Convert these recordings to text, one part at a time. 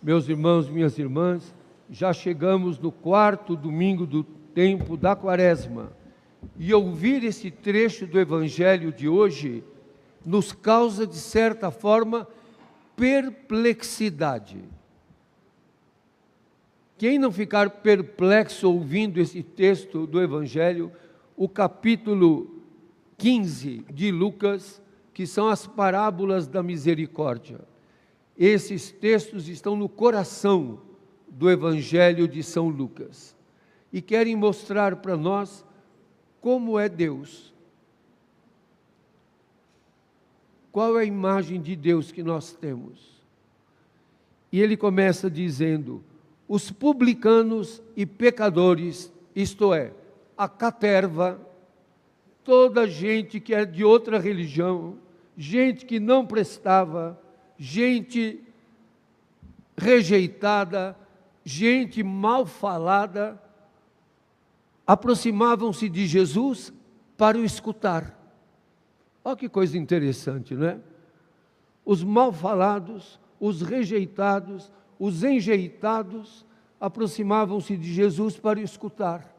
Meus irmãos, minhas irmãs, já chegamos no 4º domingo do tempo da Quaresma. E ouvir esse trecho do Evangelho de hoje nos causa, de certa forma, perplexidade. Quem não ficar perplexo ouvindo esse texto do Evangelho, o capítulo 15 de Lucas, que são as parábolas da misericórdia. Esses textos estão no coração do Evangelho de São Lucas e querem mostrar para nós como é Deus. Qual é a imagem de Deus que nós temos? E ele começa dizendo: os publicanos e pecadores, isto é, a caterva, toda gente que é de outra religião, gente que não prestava, gente rejeitada, gente mal falada, aproximavam-se de Jesus para o escutar. Olha que coisa interessante, não é? Os mal falados, os rejeitados, os enjeitados, aproximavam-se de Jesus para o escutar.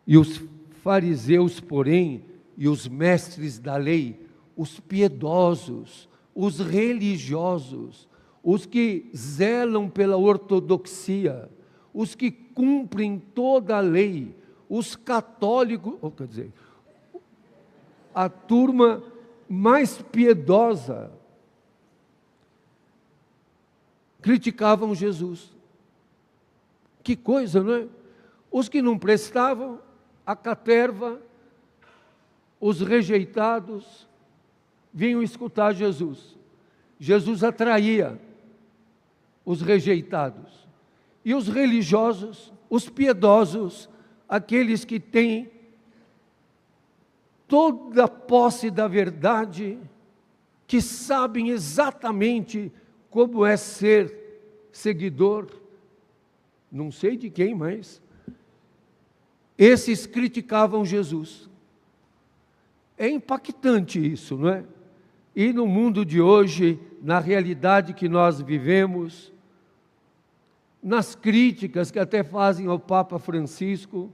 E os fariseus, porém, e os mestres da lei, os piedosos, os religiosos, os que zelam pela ortodoxia, os que cumprem toda a lei, os católicos, quer dizer, a turma mais piedosa, criticavam Jesus. Que coisa, não é? Os que não prestavam, a caterva, os rejeitados, vinham escutar Jesus. Jesus atraía os rejeitados. E os religiosos, os piedosos, aqueles que têm toda a posse da verdade, que sabem exatamente como é ser seguidor, não sei de quem, mas esses criticavam Jesus. É impactante isso, não é? E no mundo de hoje, na realidade que nós vivemos, nas críticas que até fazem ao Papa Francisco,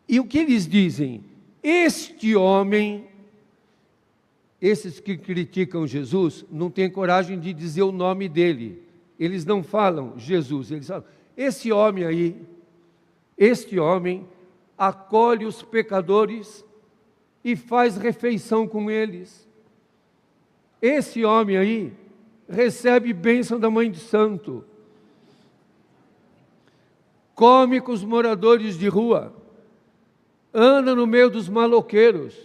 e o que eles dizem? Este homem, esses que criticam Jesus, não têm coragem de dizer o nome dele. Eles não falam Jesus, eles falam, esse homem aí, este homem acolhe os pecadores e faz refeição com eles. Esse homem aí recebe bênção da Mãe de Santo, come com os moradores de rua, anda no meio dos maloqueiros.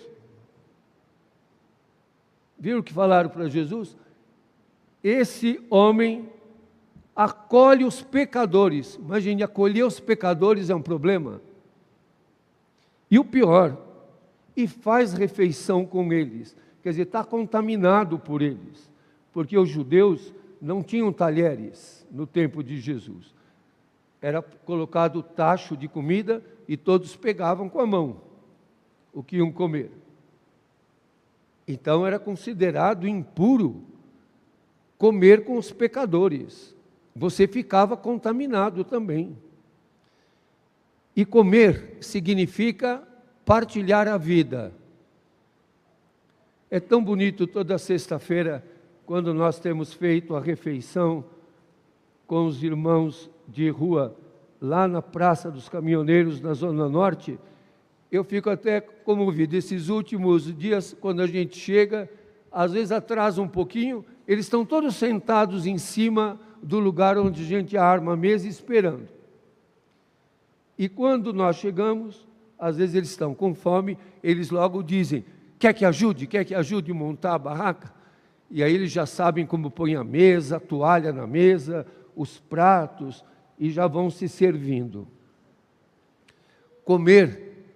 Viram o que falaram para Jesus? Esse homem acolhe os pecadores. Imagine, acolher os pecadores é um problema. E o pior, e faz refeição com eles. Quer dizer, está contaminado por eles. Porque os judeus não tinham talheres no tempo de Jesus. Era colocado tacho de comida e todos pegavam com a mão o que iam comer. Então era considerado impuro comer com os pecadores. Você ficava contaminado também. E comer significa partilhar a vida. É tão bonito toda sexta-feira, quando nós temos feito a refeição com os irmãos de rua, lá na Praça dos Caminhoneiros, na Zona Norte, eu fico até comovido. Esses últimos dias, quando a gente chega, às vezes atrasa um pouquinho, eles estão todos sentados em cima do lugar onde a gente arma a mesa esperando. E quando nós chegamos, às vezes eles estão com fome, eles logo dizem, quer que ajude a montar a barraca? E aí eles já sabem como põe a mesa, a toalha na mesa, os pratos, e já vão se servindo. Comer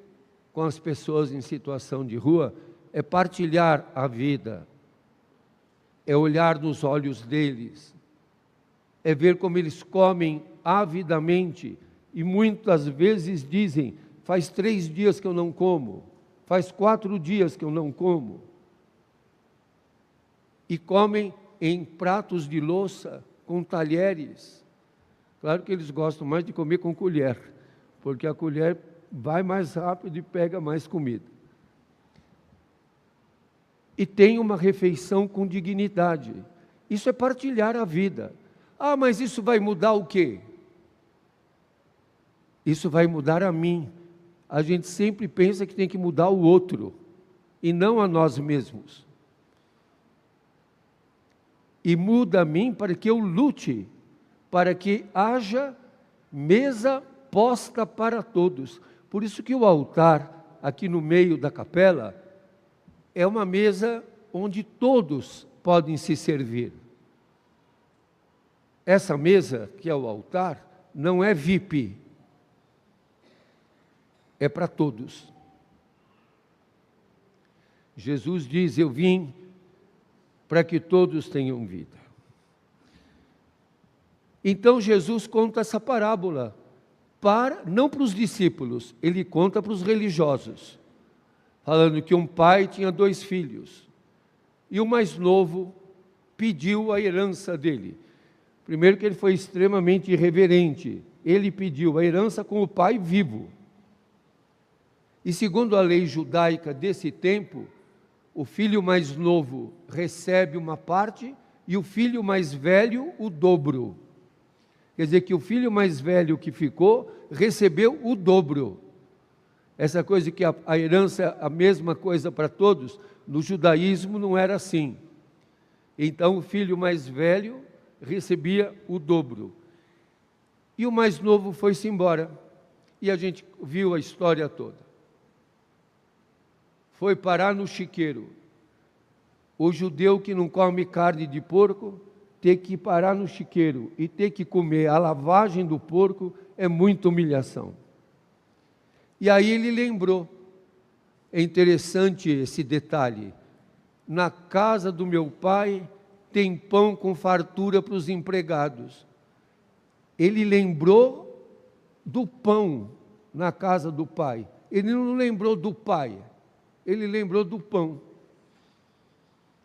com as pessoas em situação de rua é partilhar a vida, é olhar nos olhos deles, é ver como eles comem avidamente, e muitas vezes dizem, faz 3 dias que eu não como, faz 4 dias que eu não como, e comem em pratos de louça, com talheres. Claro que eles gostam mais de comer com colher, porque a colher vai mais rápido e pega mais comida. E tem uma refeição com dignidade. Isso é partilhar a vida. Ah, mas isso vai mudar o quê? Isso vai mudar a mim. A gente sempre pensa que tem que mudar o outro, e não a nós mesmos. E muda a mim para que eu lute, para que haja mesa posta para todos. Por isso que o altar, aqui no meio da capela, é uma mesa onde todos podem se servir. Essa mesa, que é o altar, não é VIP, é para todos. Jesus diz: eu vim para que todos tenham vida. Então Jesus conta essa parábola, não para os discípulos, ele conta para os religiosos, falando que um pai tinha 2 filhos, e o mais novo pediu a herança dele. Primeiro que ele foi extremamente irreverente, ele pediu a herança com o pai vivo. E segundo a lei judaica desse tempo, o filho mais novo recebe uma parte e o filho mais velho o dobro. Quer dizer que o filho mais velho que ficou recebeu o dobro. Essa coisa que a herança é a mesma coisa para todos, no judaísmo não era assim. Então o filho mais velho recebia o dobro. E o mais novo foi-se embora. E a gente viu a história toda. Foi parar no chiqueiro. O judeu que não come carne de porco, ter que parar no chiqueiro e ter que comer a lavagem do porco é muita humilhação. E aí ele lembrou, é interessante esse detalhe, na casa do meu pai tem pão com fartura para os empregados. Ele lembrou do pão na casa do pai, ele não lembrou do pai, ele lembrou do pão.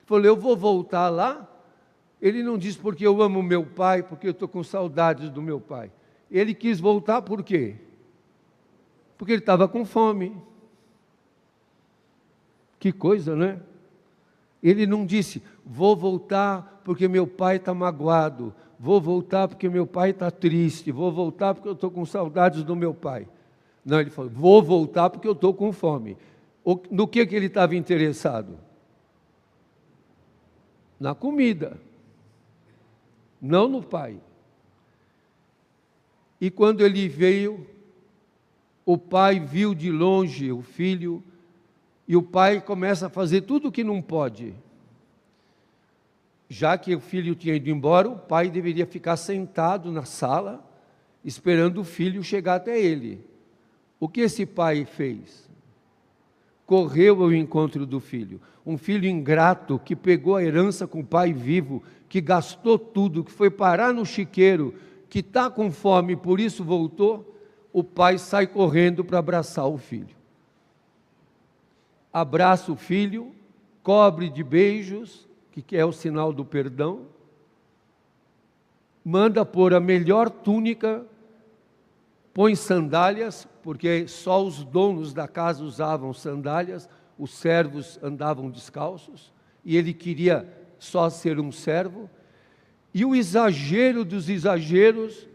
Falou: eu vou voltar lá. Ele não disse porque eu amo meu pai, porque eu estou com saudades do meu pai. Ele quis voltar por quê? Porque ele estava com fome. Que coisa, né? Ele não disse: vou voltar porque meu pai está magoado, vou voltar porque meu pai está triste, vou voltar porque eu estou com saudades do meu pai. Não, ele falou: vou voltar porque eu estou com fome. No que ele estava interessado? Na comida, não no pai. E quando ele veio, o pai viu de longe o filho, e o pai começa a fazer tudo o que não pode. Já que o filho tinha ido embora, o pai deveria ficar sentado na sala, esperando o filho chegar até ele. O que esse pai fez? Correu ao encontro do filho. Um filho ingrato que pegou a herança com o pai vivo, que gastou tudo, que foi parar no chiqueiro, que está com fome e por isso voltou. O pai sai correndo para abraçar o filho. Abraça o filho, cobre de beijos, que é o sinal do perdão, manda pôr a melhor túnica, põe sandálias, porque só os donos da casa usavam sandálias, os servos andavam descalços, e ele queria só ser um servo. E o exagero dos exageros,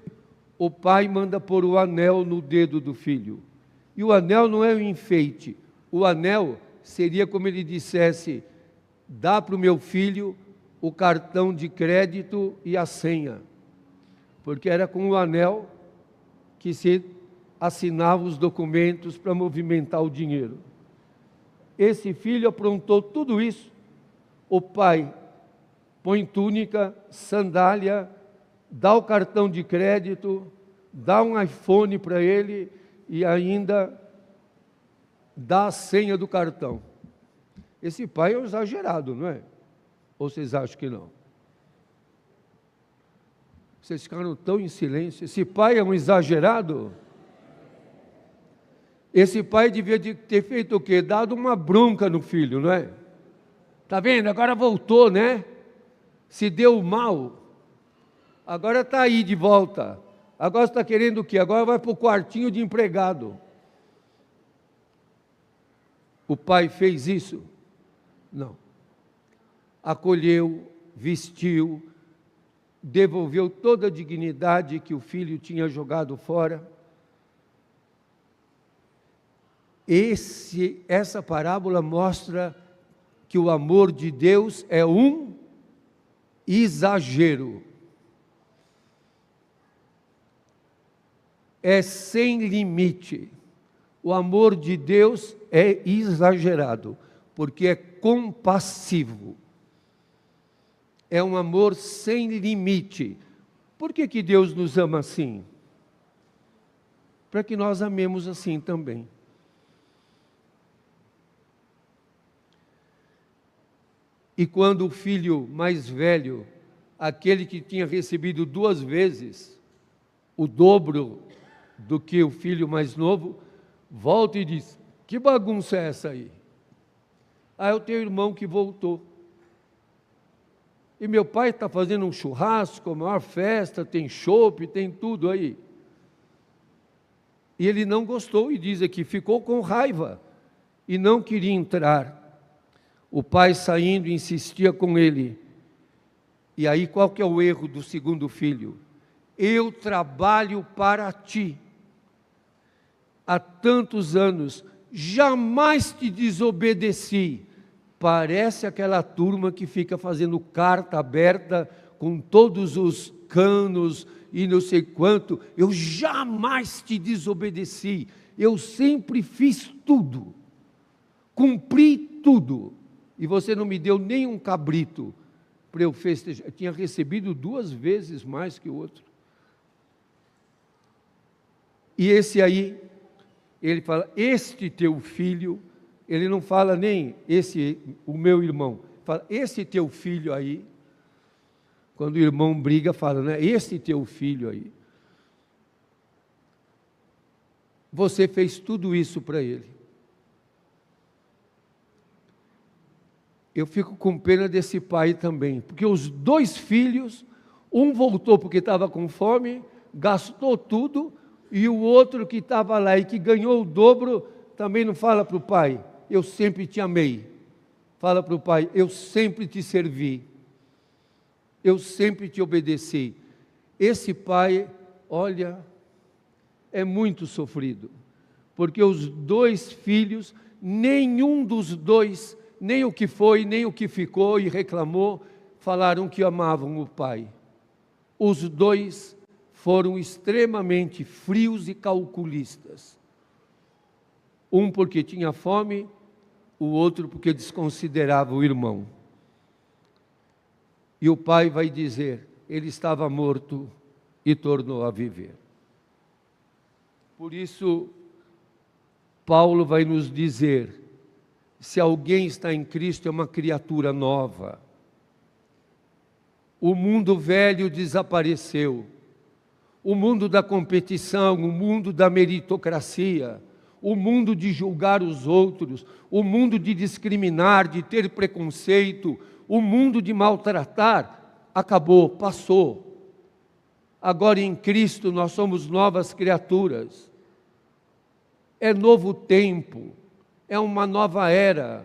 o pai manda pôr o anel no dedo do filho. E o anel não é um enfeite, o anel seria como ele dissesse: dá para o meu filho o cartão de crédito e a senha, porque era com o anel que se assinava os documentos para movimentar o dinheiro. Esse filho aprontou tudo isso. O pai põe túnica, sandália, dá o cartão de crédito, dá um iPhone para ele e ainda dá a senha do cartão. Esse pai é um exagerado, não é? Ou vocês acham que não? Vocês ficaram tão em silêncio. Esse pai é um exagerado? Esse pai devia ter feito o quê? Dado uma bronca no filho, não é? Está vendo? Agora voltou, né? Se deu mal, agora está aí de volta. Agora está querendo o quê? Agora vai para o quartinho de empregado. O pai fez isso? Não. Acolheu, vestiu, devolveu toda a dignidade que o filho tinha jogado fora. Essa parábola mostra que o amor de Deus é um exagero. É sem limite. O amor de Deus é exagerado, porque é compassivo. É um amor sem limite. Por que que Deus nos ama assim? Para que nós amemos assim também. E quando o filho mais velho, aquele que tinha recebido 2 vezes o dobro do que o filho mais novo, volta e diz: que bagunça é essa aí? Ah, é o teu irmão que voltou. E meu pai está fazendo um churrasco, a maior festa, tem chopp, tem tudo aí. E ele não gostou e diz aqui, ficou com raiva e não queria entrar. O pai saindo insistia com ele. E aí qual que é o erro do segundo filho? Eu trabalho para ti. Há tantos anos, jamais te desobedeci. Parece aquela turma que fica fazendo carta aberta com todos os canos e não sei quanto. Eu jamais te desobedeci. Eu sempre fiz tudo. Cumpri tudo. E você não me deu nem um cabrito para eu festejar. Eu tinha recebido 2 vezes mais que o outro. E esse aí, ele fala, este teu filho, ele não fala nem esse, o meu irmão, fala, esse teu filho aí, quando o irmão briga, fala, né, esse teu filho aí, você fez tudo isso para ele. Eu fico com pena desse pai também, porque os 2 filhos, um voltou porque estava com fome, gastou tudo, e o outro que estava lá e que ganhou o dobro, também não fala para o pai, eu sempre te amei. Fala para o pai, eu sempre te servi. Eu sempre te obedeci. Esse pai, olha, é muito sofrido, porque os 2 filhos, nenhum dos 2, nem o que foi, nem o que ficou e reclamou, falaram que amavam o pai. Os 2 foram extremamente frios e calculistas. Um porque tinha fome, o outro porque desconsiderava o irmão. E o pai vai dizer, ele estava morto e tornou a viver. Por isso, Paulo vai nos dizer, se alguém está em Cristo, é uma criatura nova. O mundo velho desapareceu. O mundo da competição, o mundo da meritocracia, o mundo de julgar os outros, o mundo de discriminar, de ter preconceito, o mundo de maltratar, acabou, passou. Agora em Cristo nós somos novas criaturas. É novo tempo, é uma nova era,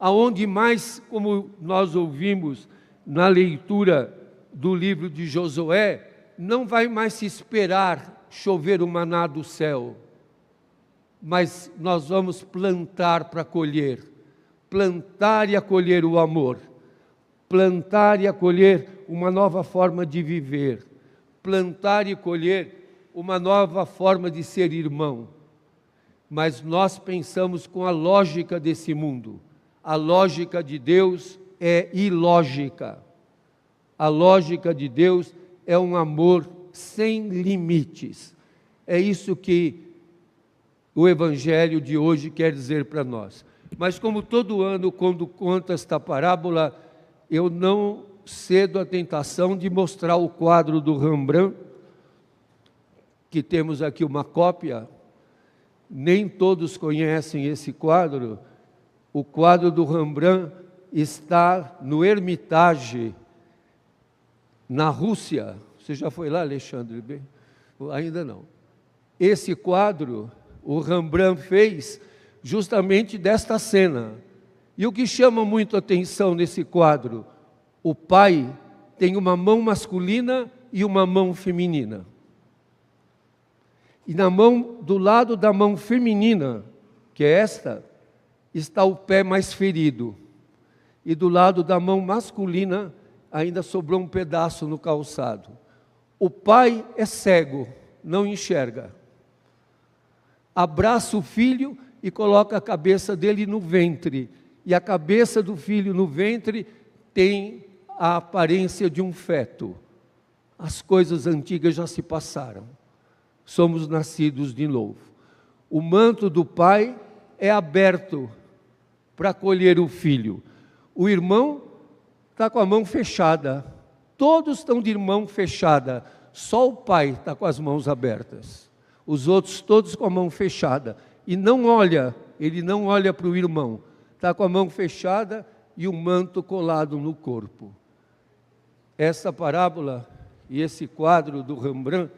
aonde mais, como nós ouvimos na leitura do livro de Josué, não vai mais se esperar chover o maná do céu, mas nós vamos plantar para colher, plantar e acolher o amor, plantar e acolher uma nova forma de viver, plantar e colher uma nova forma de ser irmão. Mas nós pensamos com a lógica desse mundo. A lógica de Deus é ilógica. A lógica de Deus é um amor sem limites. É isso que o Evangelho de hoje quer dizer para nós. Mas como todo ano, quando conto esta parábola, eu não cedo à tentação de mostrar o quadro do Rembrandt, que temos aqui uma cópia. Nem todos conhecem esse quadro. O quadro do Rembrandt está no Hermitage, na Rússia. Você já foi lá, Alexandre? Ainda não. Esse quadro, o Rembrandt fez justamente desta cena. E o que chama muito a atenção nesse quadro, o pai tem uma mão masculina e uma mão feminina. E na mão, do lado da mão feminina, que é esta, está o pé mais ferido. E do lado da mão masculina, ainda sobrou um pedaço no calçado. O pai é cego, não enxerga. Abraça o filho e coloca a cabeça dele no ventre. E a cabeça do filho no ventre tem a aparência de um feto. As coisas antigas já se passaram. Somos nascidos de novo. O manto do pai é aberto para acolher o filho. O irmão está com a mão fechada. Todos estão de mão fechada. Só o pai está com as mãos abertas. Os outros todos com a mão fechada. E não olha, ele não olha para o irmão. Está com a mão fechada e o manto colado no corpo. Essa parábola e esse quadro do Rembrandt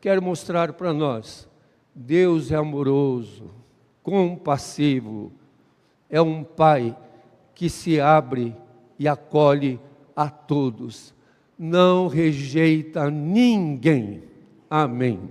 quer mostrar para nós, Deus é amoroso, compassivo, é um pai que se abre e acolhe a todos, não rejeita ninguém. Amém.